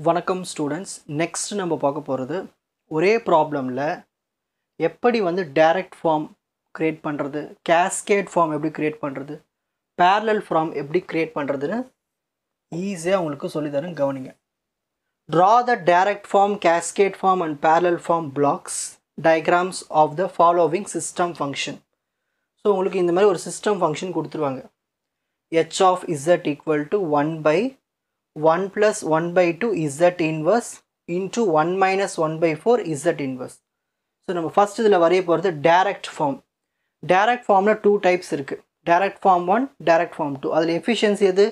வணக்கம் students. Next நம்ம பார்க்க போகிறது ஒரே ப்ராப்ளமில் எப்படி வந்து டைரக்ட் ஃபார்ம் க்ரியேட் பண்ணுறது, கேஸ்கேட் ஃபார்ம் எப்படி க்ரியேட் பண்ணுறது, பேரலல் ஃபார்ம் எப்படி க்ரியேட் பண்ணுறதுன்னு ஈஸியாக உங்களுக்கு சொல்லித்தரேன். கவனிங்க. Draw the direct form, cascade form and parallel form blocks diagrams of the following system function. So உங்களுக்கு இந்த மாதிரி ஒரு சிஸ்டம் ஃபங்க்ஷன் கொடுத்துருவாங்க. h of z equal to 1 by 1 plus 1 by 2 z inverse into 1 minus 1 by 4 z inverse. So நம்ம first இதில் வரைய போகிறது direct form. Direct ஃபார்மில் 2 டைப்ஸ் இருக்குது. Direct form 1, direct form 2. அதில் எஃபிஷியன்சி எது?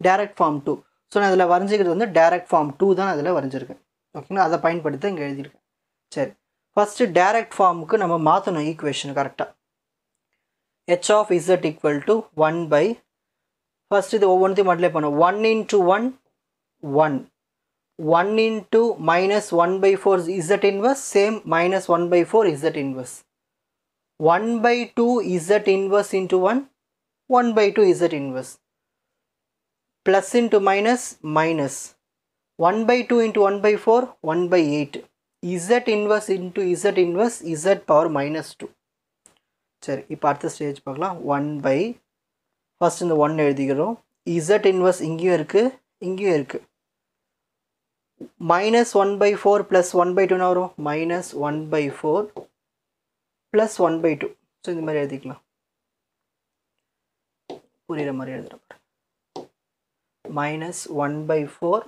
Direct form 2. ஸோ நான் இதில் வரைஞ்சிக்கிறது வந்து டைரக்ட் ஃபார்ம் 2 தான் அதில் வரைஞ்சிருக்கேன். ஓகேங்களா? அதை பயன்படுத்தி இங்கே எழுதியிருக்கேன். சரி, ஃபஸ்ட்டு டைரக்ட் ஃபார்முக்கு நம்ம மாற்றணும் ஈக்குவேஷன் கரெக்டாக. h of z equal to 1 by, first இது ஒவ்வொன்றையும் மல்டிப்ளை பண்ணும். 1 into 1 1, 1 into minus 1 by 4 z inverse, same minus 1 by 4 z inverse. 1 by 2 z inverse into 1, 1 by 2 z inverse. Plus into minus, minus 1 by 2 into 1 by 4, 1 by 8. z inverse into z inverse, z power minus 2. சரி, இப்போ அடுத்த stage பார்க்கலாம். 1 by, first இந்த 1 எழுதிக்கிறோம். z inverse இங்கேயும் இருக்குது, இங்கேயும் இருக்குது. minus 1 by 4 plus 1 by 2 வரும். minus 1 by 4 plus 1 by 2. So இந்த மாதிரி எழுதிக்கலாம். புரிகிற மாதிரி எழுதுகிறேன். minus 1 by 4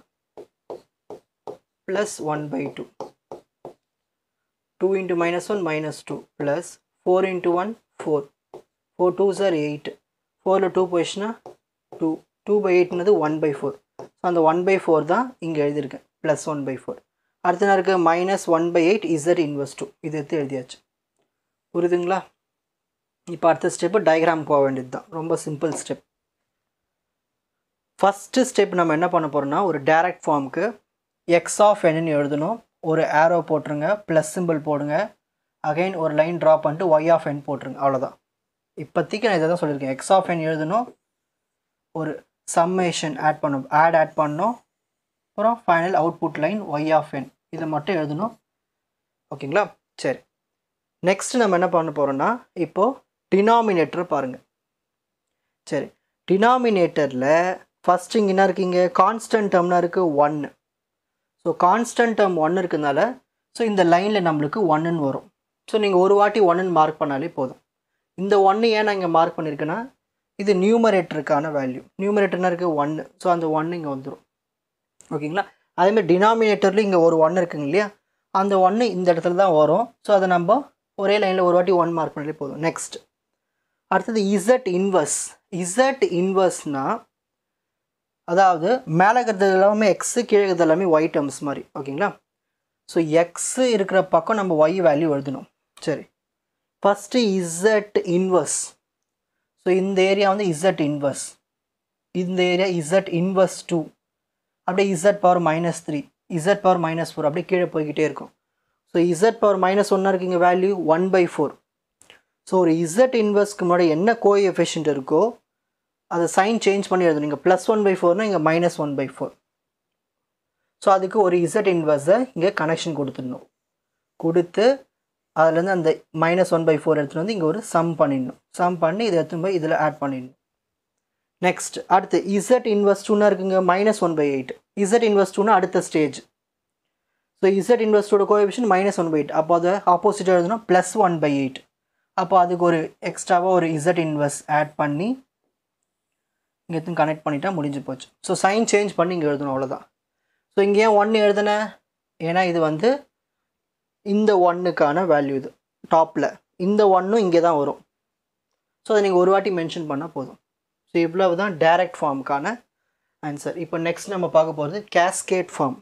plus 1 by 2. 2 into minus 1 minus 2 plus 4 into 1 4. 4 2s are 8. 4ல் 2 போயிடுச்சுன்னா 2. 2 by 8னது 1 by 4. ஸோ அந்த 1 by 4 தான் இங்கே எழுதியிருக்கேன். Plus 1 by 4. அடுத்த நான் இருக்க மைனஸ் 1 by 8 z inverse 2. இது எடுத்து எழுதியாச்சு. புரியுதுங்களா? இப்போ அடுத்த ஸ்டெப்பு டயக்ராம் போக வேண்டியது தான். ரொம்ப சிம்பிள் ஸ்டெப். ஃபஸ்ட்டு ஸ்டெப் நம்ம என்ன பண்ண போகிறோம்னா, ஒரு டைரக்ட் ஃபார்முக்கு எக்ஸ் ஆஃப் என்னன்னு எழுதணும். ஒரு ஏரோ போட்டுருங்க, ப்ளஸ் சிம்பிள் போடுங்க. அகைன் ஒரு லைன் ட்ரா பண்ணிட்டு ஒய் ஆஃப் என் போட்டுருங்க. அவ்வளோதான். இப்போதைக்கு நான் இதை தான் சொல்லியிருக்கேன். எக்ஸ் ஆஃப் என் எழுதணும், ஒரு சம்மேஷன் ஆட் பண்ணணும், அப்புறம் final output line Y of N, இதை மட்டும் எழுதணும். ஓகேங்களா? சரி, நெக்ஸ்ட் நம்ம என்ன பண்ண போகிறோம்னா, இப்போது டினாமினேட்டர் பாருங்கள். சரி, டினாமினேட்டரில் ஃபஸ்ட்டு இங்கே என்ன இருக்கீங்க, கான்ஸ்டன்ட் டேர்ம்னா இருக்குது 1. ஸோ கான்ஸ்டன்ட் டேர்ம் 1 இருக்கிறதுனால ஸோ இந்த லைனில் நம்மளுக்கு 1ன்னு வரும். ஸோ நீங்கள் ஒரு வாட்டி 1ன்னு மார்க் பண்ணாலே போதும். இந்த 1 ஏன் நான் இங்கே மார்க் பண்ணியிருக்கேன்னா, இது நியூமரேட்டருக்கான வேல்யூ. நியூமரேட்டர்னா இருக்குது 1. ஸோ அந்த 1 இங்கே வந்துடும். ஓகேங்களா? அதேமாதிரி டினாமினேட்டர்லேயும் இங்கே ஒரு 1 இருக்குங்க இல்லையா, அந்த 1 இந்த இடத்துல தான் வரும். ஸோ அதை நம்ம ஒரே லைனில் ஒரு வாட்டி 1 மார்க் பண்ணாலே போதும். நெக்ஸ்ட் அடுத்தது இசட் இன்வர்ஸ். இசட் இன்வர்ஸ்னால் அதாவது மேலே இருக்கிறது எல்லாமே எக்ஸு, கீழே இருக்கிறது எல்லாமே ஒய் டேர்ம்ஸ் மாதிரி. ஓகேங்களா? ஸோ எக்ஸு இருக்கிற பக்கம் நம்ம ஒய் வேல்யூ எழுதணும். சரி, ஃபஸ்ட்டு இசட் இன்வர்ஸ். ஸோ இந்த ஏரியா வந்து இசட் இன்வர்ஸ், இந்த ஏரியா இசட் இன்வர்ஸ் 2, அப்படியே Z power minus 3, Z power minus 4, அப்படியே கீழே போய்கிட்டே இருக்கும். ஸோ இசட் பவர் மைனஸ் 1 இருக்குங்க வேல்யூ 1 by 4. ஸோ ஒரு இசட் இன்வர்ஸ்க்கு முன்னாடி என்ன கோஎஃபிஷியன்ட் இருக்கோ அதை சைன் சேஞ்ச் பண்ணி எழுதணும். இங்கே ப்ளஸ் 1 by 4னா இங்கே மைனஸ் 1 by 4. ஸோ அதுக்கு ஒரு இசட் இன்வர்ஸை இங்கே கனெக்ஷன் கொடுத்துடணும். கொடுத்து அதுலேருந்து அந்த மைனஸ் 1 by 4 எடுத்துகிட்டு வந்து இங்கே ஒரு சம் பண்ணிடணும். சம் பண்ணி இதை எடுத்துன்னு போய் இதில் ஆட் பண்ணிடணும். நெக்ஸ்ட் அடுத்து இசட் இன்வர்ஸ் 2னா இருக்குங்க மைனஸ் 1 by 8. இசட் இன்வர்ஸ் 2னா அடுத்த stage. So Z inverse 2 coefficient minus 1 by 8. அப்போ அதை ஆப்போசிட்டாக எழுதணும் ப்ளஸ் 1 by 8. அப்போ அதுக்கு ஒரு எக்ஸ்ட்ராவாக ஒரு இசட் இன்வர்ஸ் ஆட் பண்ணி இங்கே எடுத்து கனெக்ட் பண்ணிட்டா முடிஞ்சு போச்சு. ஸோ சைன் சேஞ்ச் பண்ணி இங்கே எழுதணும், அவ்வளோதான். ஸோ இங்கே ஏன் 1 எழுதுனேன், ஏன்னா இது வந்து இந்த 1க்கான வேல்யூ. இது டாப்பில் இந்த 1ம் இங்கே தான் வரும். ஸோ அதை நீங்கள் ஒரு வாட்டி மென்ஷன் பண்ணால் போதும். ஸோ இவ்வளவு தான் டைரக்ட் ஃபார்முக்கான ஆன்சர். இப்போ நெக்ஸ்ட் நம்ம பார்க்க போகிறது cascade form.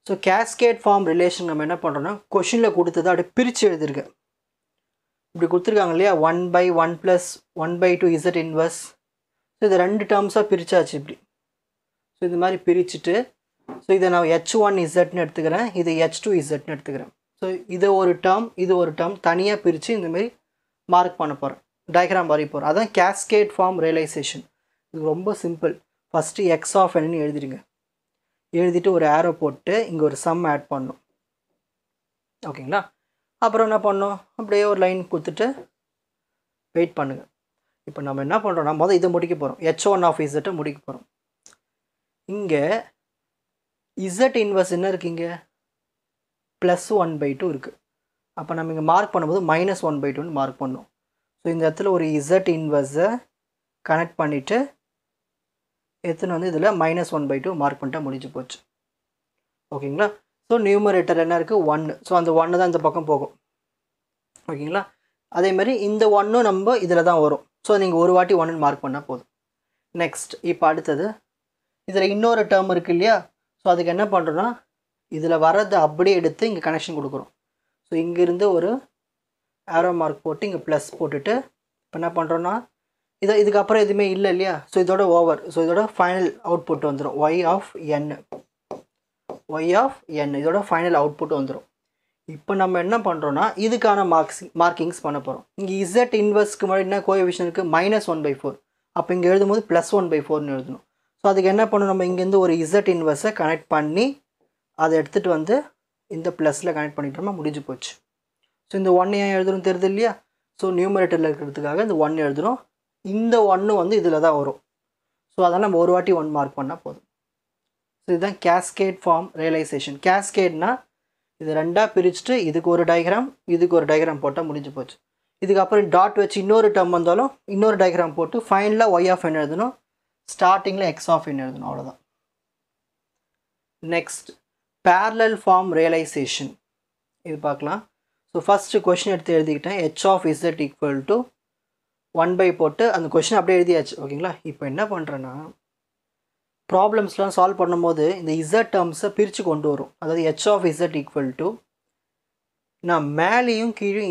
So cascade form relation நம்ம என்ன பண்ணுறோன்னா, கொஷினில் கொடுத்ததை அப்படியே பிரித்து எழுதிருக்கேன். இப்படி கொடுத்துருக்காங்க இல்லையா, 1 by 1 plus 1 by 2 Z inverse. So இது 2 டேர்ம்ஸாக பிரித்தாச்சு இப்படி. ஸோ இது மாதிரி பிரிச்சுட்டு, ஸோ இதை நான் h1 இசட்னு எடுத்துக்கிறேன், இது h2 இசட்னு எடுத்துக்கிறேன். ஸோ இதை ஒரு டேர்ம், இது ஒரு டேர்ம் தனியாக பிரித்து இந்தமாரி மார்க் பண்ண போகிறேன், டயக்ராம் வரைய போகிறேன். அதான் கேஸ்கேட் ஃபார்ம் ரியலைசேஷன். இது ரொம்ப சிம்பிள். ஃபஸ்ட்டு எக்ஸ் ஆஃப் என்னன்னு எழுதிடுங்க. எழுதிட்டு ஒரு ஆரோ போட்டு இங்கே ஒரு சம் ஆட் பண்ணணும். ஓகேங்களா? அப்புறம் என்ன பண்ணணும், அப்படியே ஒரு லைன் கொடுத்துட்டு வெயிட் பண்ணுங்கள். இப்போ நம்ம என்ன பண்ணுறோன்னா முதல் இதை முடிக்க போகிறோம். h1 ஆஃப் இசட்டை முடிக்க போகிறோம். இங்கே இசட் இன்வர்ஸ் என்ன இருக்குங்க, +1/2 இருக்குது. அப்போ நம்ம இங்கே மார்க் பண்ணும்போது -1/2ன்னு மார்க் பண்ணணும். ஸோ இந்த இடத்துல ஒரு இசட் இன்வர்ஸை கனெக்ட் பண்ணிவிட்டு எடுத்துன்னு வந்து இதில் -1/2 மார்க் பண்ணிட்டா முடிஞ்சு போச்சு. ஓகேங்களா? ஸோ நியூமரேட்டர் என்ன இருக்குது, 1. ஸோ அந்த 1 தான் இந்த பக்கம் போகும். ஓகேங்களா? அதேமாதிரி இந்த 1 நம்ம இதில் தான் வரும். ஸோ நீங்கள் ஒரு வாட்டி 1ன்னு மார்க் பண்ணால் போதும். நெக்ஸ்ட் இப்போ அடுத்தது இதில் இன்னொரு டேர்ம் இருக்குது இல்லையா? ஸோ அதுக்கு என்ன பண்ணுறோன்னா இதில் வர்றதை அப்படியே எடுத்து இங்கே கனெக்ஷன் கொடுக்குறோம். ஸோ இங்கேருந்து ஒரு ஆரோ மார்க் போட்டு இங்கே ப்ளஸ் போட்டுட்டு இப்போ என்ன பண்ணுறோன்னா இதுக்கப்புறம் எதுவுமே இல்லை இல்லையா? ஸோ இதோட ஓவர். ஸோ இதோட ஃபைனல் அவுட்புட் வந்துடும் y ஆஃப் n. இதோட ஃபைனல் அவுட்புட் வந்துடும். இப்போ நம்ம என்ன பண்ணுறோன்னா இதுக்கான மார்க்கிங்ஸ் பண்ண போகிறோம். இங்கே இசட் இன்வர்ஸ்க்கு முன்னாடி என்ன கோஎஃபிஷியன்ட் இருக்குது, -1/4. அப்போ இங்கே எழுதும்போது +1/4ன்னு எழுதணும். ஸோ அதுக்கு என்ன பண்ணணும், நம்ம இங்கேருந்து ஒரு இசட் இன்வர்ஸை கனெக்ட் பண்ணி அதை எடுத்துகிட்டு வந்து இந்த ப்ளஸில் கனெக்ட் பண்ணிட்டோம்னா முடிஞ்சு போச்சு. ஸோ இந்த 1 ஏன் எழுதுறோம் தெரியுது இல்லையா? ஸோ நியூமரேட்டரில் இருக்கிறதுக்காக இந்த 1 எழுதுகிறோம். இந்த 1 வந்து இதில் தான் வரும். ஸோ அதனால் நம்ம ஒரு வாட்டி 1 மார்க் பண்ணால் போதும். ஸோ இதுதான் கேஸ்கேட் ஃபார்ம் ரியலைசேஷன். கேஸ்கேட்னா இது ரெண்டாக பிரிச்சுட்டு இதுக்கு ஒரு டயக்ராம், இதுக்கு ஒரு டயக்ராம் போட்டால் முடிஞ்சு போச்சு. இதுக்கப்புறம் டாட் வச்சு இன்னொரு டேர்ம் வந்தாலும் இன்னொரு டயக்ராம் போட்டு ஃபைனலாக y ஆஃப் n எழுதணும், ஸ்டார்டிங்கில் x ஆஃப் n எழுதணும், அவ்வளோதான். நெக்ஸ்ட் parallel ஃபார்ம் ரியலைசேஷன் இது பார்க்கலாம். ஸோ ஃபஸ்ட்டு கொஷின் எடுத்து எழுதிக்கிட்டேன். h of z equal to 1/, போட்டு அந்த கொஷின் அப்படியே எழுதியாச்சு. ஓகேங்களா? இப்போ என்ன பண்ணுறேன்னா ப்ராப்ளம்ஸ்லாம் சால்வ் பண்ணும்போது இந்த இசட் டேர்ம்ஸை பிரித்து கொண்டு வரும். அதாவது h of z equal to நான் மேலேயும் கீழே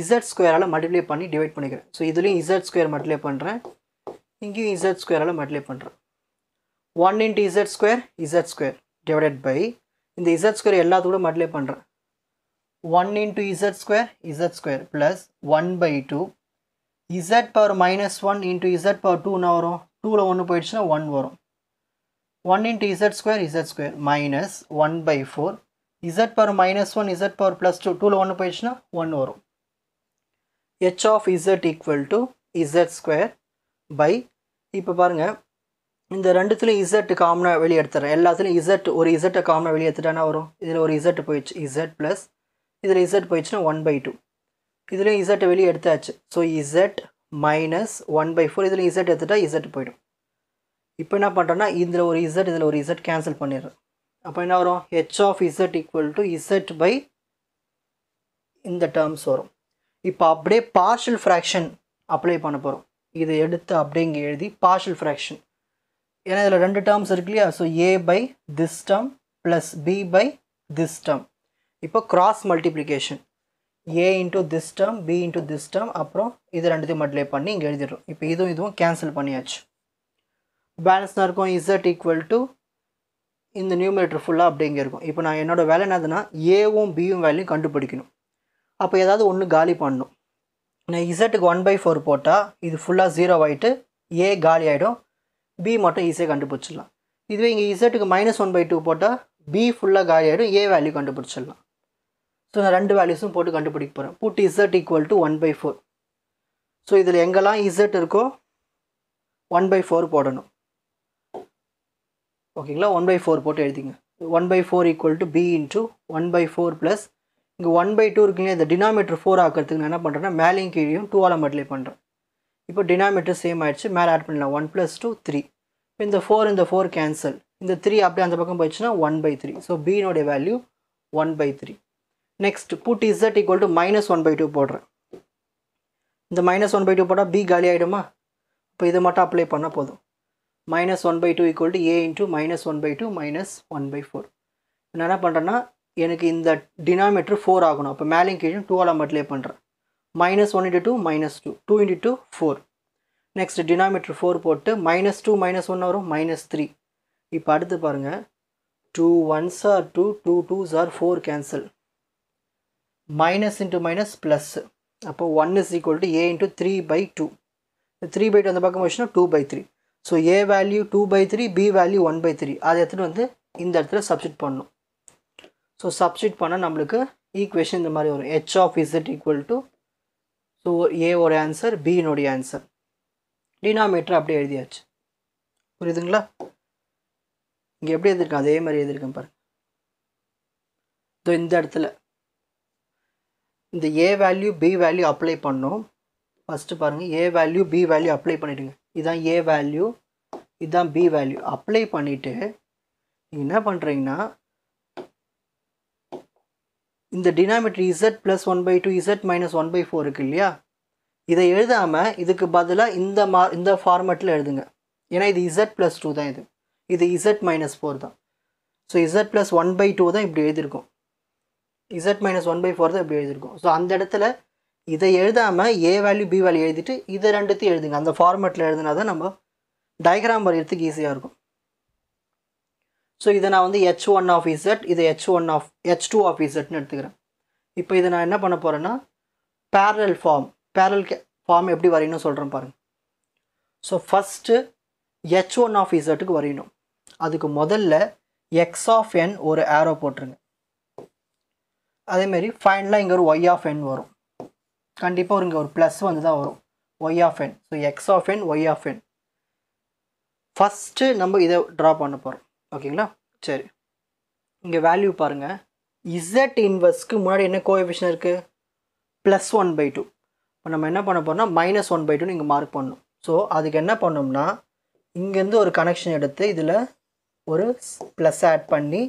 இசட் ஸ்கொயரால் மல்டிப்ளை பண்ணி டிவைட் பண்ணிக்கிறேன். ஸோ இதுலேயும் இசட் ஸ்கொயர் மல்டிப்ளை பண்ணுறேன், இங்கேயும் இசட் ஸ்கொயரால் மல்டிப்ளை பண்ணுறேன். 1 × z ஸ்கொயர் டிவைடட் பை இந்த இசட் ஸ்கொயர் எல்லாத்தோட மல்டிப்ளை பண்ணுறேன். 1 × z square plus 1/2 z power -1 × z power 2 என்ன வரும், 2ல் 1 போயிடுச்சுன்னா 1 வரும். 1 × z square minus 1/4 z power -1 z power +2 2ல் 1 போயிடுச்சுன்னா 1 வரும். h of z equal to z square by, இப்போ பாருங்கள் இந்த ரெண்டுத்துலையும் இசட் காமனாக வெளியே எடுத்துறேன். எல்லாத்துலையும் இசட் ஒரு இசட்டை காமனாக வெளியே எடுத்துட்டானா வரும். இதில் ஒரு இசட் போயிடுச்சு, இசட் ப்ளஸ் இதில் இசட் போயிடுச்சுன்னா 1/2. இதுலேயும் இசட்டை வெளியே எடுத்தாச்சு. ஸோ இசட் மைனஸ் 1/4, இதில் இசட் எடுத்துட்டா இசட் போயிடும். இப்போ என்ன பண்ணுறேன்னா இதில் ஒரு இசட் இதில் ஒரு இசட் கேன்சல் பண்ணிடுறேன். அப்போ என்ன வரும், h of z equal to z by இந்த டேர்ம்ஸ் வரும். இப்போ அப்படியே பார்ஷியல் ஃப்ராக்ஷன் அப்ளை பண்ண போகிறோம். இதை எடுத்து அப்படியே இங்கே எழுதி பார்ஷியல் ஃப்ராக்ஷன், ஏன்னா இதில் ரெண்டு டேர்ம்ஸ் இருக்கு இல்லையா? So a by this term plus b by this term. இப்போ cross multiplication a into this term b into this term, அப்புறம் இது ரெண்டுத்தையும் மல்டிப்ளை பண்ணி இங்கே எழுதிடுறோம். இப்போ இதுவும் கேன்சல் பண்ணியாச்சு. பேலன்ஸ் தான் இருக்கும் z ஈக்குவல் டு இந்த நியூமரேட்டர் ஃபுல்லாக அப்படி இங்கே இருக்கும். இப்போ நான் என்னோடய வேலை என்னதுன்னா ஏவும் பியும் வேல்யூ கண்டுபிடிக்கணும். அப்போ ஏதாவது ஒன்று காலி பண்ணணும். நான் இசட்டுக்கு 1/4 போட்டால் இது ஃபுல்லாக 0 ஆகிட்டு a காலி ஆகிடும், b மட்டும் ஈஸியாக கண்டுபிடிச்சிடலாம். இதுவே இங்கே இசட்டுக்கு -1/2 போட்டால் b ஃபுல்லாக காலி ஆகிடும், a வேல்யூ கண்டுபிடிச்சிடலாம். ஸோ நான் ரெண்டு வேல்யூஸும் போட்டு கண்டுபிடிக்க போகிறேன். Put z equal to 1/4. So இதில் எங்கெல்லாம் z இருக்கோ 1/4 போடணும். ஓகேங்களா? 1/4 போட்டு எழுதிங்க. 1/4 equal to b into 1/4 plus இங்கே 1/2 இருக்குங்க. இந்த டினாமீட்டர் 4 ஆக்கிறதுக்கு நான் என்ன பண்ணுறேன்னா மேலேயும் கீழேயும் 2ஆல் மல்டிப்ளை பண்ணுறேன். இப்போ டினாமீட்டர் சேம் ஆகிடுச்சு, மேலே ஆட் பண்ணலாம். 1 + 2 3. இப்போ இந்த 4 கேன்சல், இந்த 3 அப்படியே அந்த பக்கம் போயிடுச்சுன்னா 1/3. ஸோ b-னுடைய value 1/3. Next put z equal to -1/2 போடுறேன். இந்த -1/2 போட்டால் b காலி ஆகிடுமா? இப்போ இதை மட்டும் அப்ளை பண்ணால் போதும். -1/2 ஈக்குவல் டு a இன்ட்டு -1/2 -1/4. நான் என்ன பண்ணுறேன்னா எனக்கு இந்த டினாமீட்டர் 4 ஆகணும். அப்போ மேலேயும் கீழே 2ஆல் மல்டிப்ளை பண்ணுறேன். -1 × 2 -2, 2 × 2 4. நெக்ஸ்ட் டினாமீட்டர் 4 போட்டு -2 -1 வரும் -3. இப்போ அடுத்து பாருங்கள், 2 1s are 2, 2 2s are 4 cancel, minus into minus plus. அப்போ 1 is equal to a into 3/2. 3/2 அந்த பக்கம் வச்சுன்னா 2/3. So A value 2/3, B value 1/3. அதை எடுத்துகிட்டு வந்து இந்த இடத்துல சப்ஸ்டிட் பண்ணணும். ஸோ சப்ஸ்டிட் பண்ணால் நம்மளுக்கு ஈக்குவேஷன் இந்த மாதிரி வரும். h of z equal to, so ஏவோட ஆன்சர், பியினுடைய ஆன்சர். டினாமேட்டர் அப்படியே எழுதியாச்சு. புரியுதுங்களா? இங்கே எப்படி எழுதியிருக்கேன் அதே மாதிரி எழுதியிருக்கேன் பாருங்க. இந்த இடத்துல இந்த A value B value apply பண்ணோம். ஃபஸ்ட்டு பாருங்கள், A value B value apply பண்ணிவிடுங்க. இதுதான் ஏ வேல்யூ, இதுதான் பி வேல்யூ. அப்ளை பண்ணிவிட்டு என்ன பண்ணுறீங்கன்னா, இந்த டினாமேட்டர் z + 1/2 z - 1/4 இருக்கு இல்லையா, இதை எழுதாமல் இதுக்கு பதிலாக இந்த ஃபார்மேட்டில் எழுதுங்க. ஏன்னா இது z + 2 தான், இது z - 4 தான். ஸோ z + 1/2 தான் இப்படி எழுதியிருக்கோம், z - 1/4 தான் இப்படி எழுதியிருக்கோம். ஸோ அந்த இடத்துல இதை எழுதாமல் ஏ வேல்யூ பி வேல்யூ எழுதிட்டு இதை ரெண்டுத்தையும் எழுதுங்க. அந்த ஃபார்மேட்டில் எழுதுனா தான் நம்ம டயக்ராம் வரைகிறதுக்கு ஈஸியாக இருக்கும். ஸோ இதை நான் வந்து h1 of z, இதை h2 of zன்னு எடுத்துக்கிறேன். இப்போ இதை நான் என்ன பண்ண போகிறேன்னா, பேரலல் ஃபார்ம் எப்படி வரையணும் சொல்கிறேன் பாருங்கள். ஸோ ஃபஸ்ட்டு h1 of zக்கு வரையணும். அதுக்கு முதல்ல x of n ஒரு ஆரோ போட்டுருங்க. அதேமாரி ஃபைனலாக இங்கே ஒரு y of n வரும். கண்டிப்பாக இங்கே ஒரு ப்ளஸ் வந்து தான் வரும், y of n. So x of n, y of n. First நம்ம இதை ட்ரா பண்ண போகிறோம். ஓகேங்களா? சரி, இங்கே வேல்யூ பாருங்கள். z இன்வெர்ஸ்க்கு முன்னாடி என்ன கோஎஃபிஷியன்ட் இருக்குது? +1/2. இப்போ நம்ம என்ன பண்ண போகிறோம்னா -1/2 இங்கே மார்க் பண்ணணும். ஸோ அதுக்கு என்ன பண்ணோம்னா, இங்கேருந்து ஒரு கனெக்ஷன் எடுத்து இதில் ஒரு ப்ளஸ் ஆட் பண்ணி,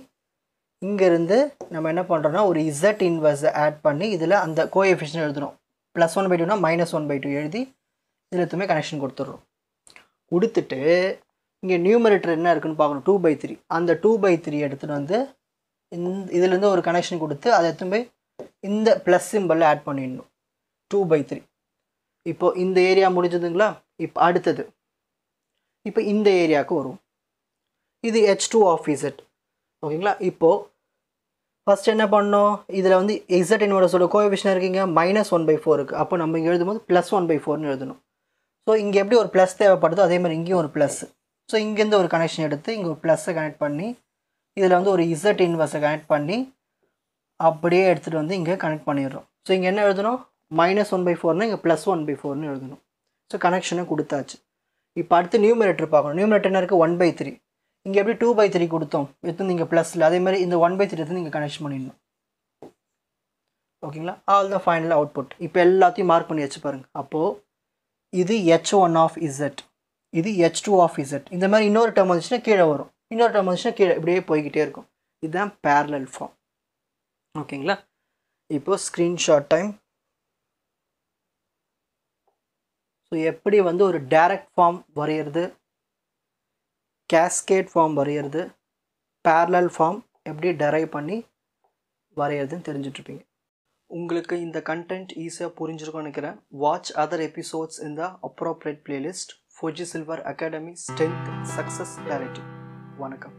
இங்கேருந்து நம்ம என்ன பண்ணுறோன்னா ஒரு z இன்வெர்ஸை ஆட் பண்ணி இதில் அந்த கோஎஃபிஷியன்ட் எழுதுகிறோம். +1/2னா -1/2 எழுதி இதில் எதுவுமே கனெக்ஷன் கொடுத்துட்றோம். கொடுத்துட்டு இங்கே நியூமரேட்டர் என்ன இருக்குதுன்னு பார்க்கணும், 2/3. அந்த 2/3 எடுத்துகிட்டு வந்து இதுலேருந்து ஒரு கனெக்ஷன் கொடுத்து அதை எடுத்துன்னு இந்த ப்ளஸ் சிம்பிளில் ஆட் பண்ணிடணும், 2/3. இப்போது இந்த ஏரியா முடிஞ்சதுங்களா? இப்போ அடுத்தது, இப்போ இந்த ஏரியாவுக்கு வரும். இது h2 of z. ஓகேங்களா? இப்போது ஃபஸ்ட் என்ன பண்ணோம், இதில் வந்து z இன்வெர்ஸோட கோஎஃபிஷியன்ட் இருக்குங்க -1/4 இருக்குது. அப்போ நம்ம இங்கே எழுதும்போது +1/4ன்னு எழுதணும். ஸோ இங்கே எப்படி ஒரு ப்ளஸ் தேவைப்படுதோ அதே மாதிரி இங்கேயும் ஒரு ப்ளஸ். ஸோ இங்கேருந்து ஒரு கனெக்ஷன் எடுத்து இங்கே ஒரு ப்ளஸ்ஸை கனெக்ட் பண்ணி இதில் வந்து ஒரு z இன்வெர்ஸை கனெக்ட் பண்ணி அப்படியே எடுத்துகிட்டு வந்து இங்கே கனெக்ட் பண்ணிடுறோம். ஸோ இங்கே என்ன எழுதணும், -1/4னா இங்கே +1/4ன்னு எழுதணும். ஸோ கனெக்ஷனை கொடுத்தாச்சு. இப்போ அடுத்து நியூமரேட்டர் பார்க்கணும். நியூமரேட்டர் என்ன இருக்குது, 1/3. இங்கே எப்படி 2/3 கொடுத்தோம், எடுத்து இங்கே ப்ளஸில் அதே மாதிரி இந்த 1/3 எடுத்து நீங்கள் கனெக்ஷன் பண்ணிடணும். ஓகேங்களா? ஆல் தான் ஃபைனல் அவுட்புட். இப்போ எல்லாத்தையும் மார்க் பண்ணி வச்சு பாருங்கள். அப்போது இது h1 of z, இது h2 of z. இந்த மாதிரி இன்னொரு டேர்ம் வந்துச்சுன்னா கீழே வரும், இன்னொரு டேர்ம் வந்துச்சுன்னா கீழே, இப்படியே போய்கிட்டே இருக்கும். இதுதான் பேரலல் ஃபார்ம். ஓகேங்களா? இப்போது ஸ்க்ரீன்ஷாட் டைம். ஸோ எப்படி வந்து ஒரு டைரக்ட் ஃபார்ம் வரைகிறது, கேஸ்கேட் ஃபார்ம் வரைகிறது, பேரலல் ஃபார்ம் எப்படி டெரைவ் பண்ணி வரைகிறதுன்னு தெரிஞ்சிட்ருப்பீங்க. உங்களுக்கு இந்த கண்டென்ட் ஈஸியாக புரிஞ்சிருக்கும்னு நினைக்கிறேன். வாட்ச் அதர் எபிசோட்ஸ் இன் த appropriate playlist. Fuji silver academy strength success directive. வணக்கம்.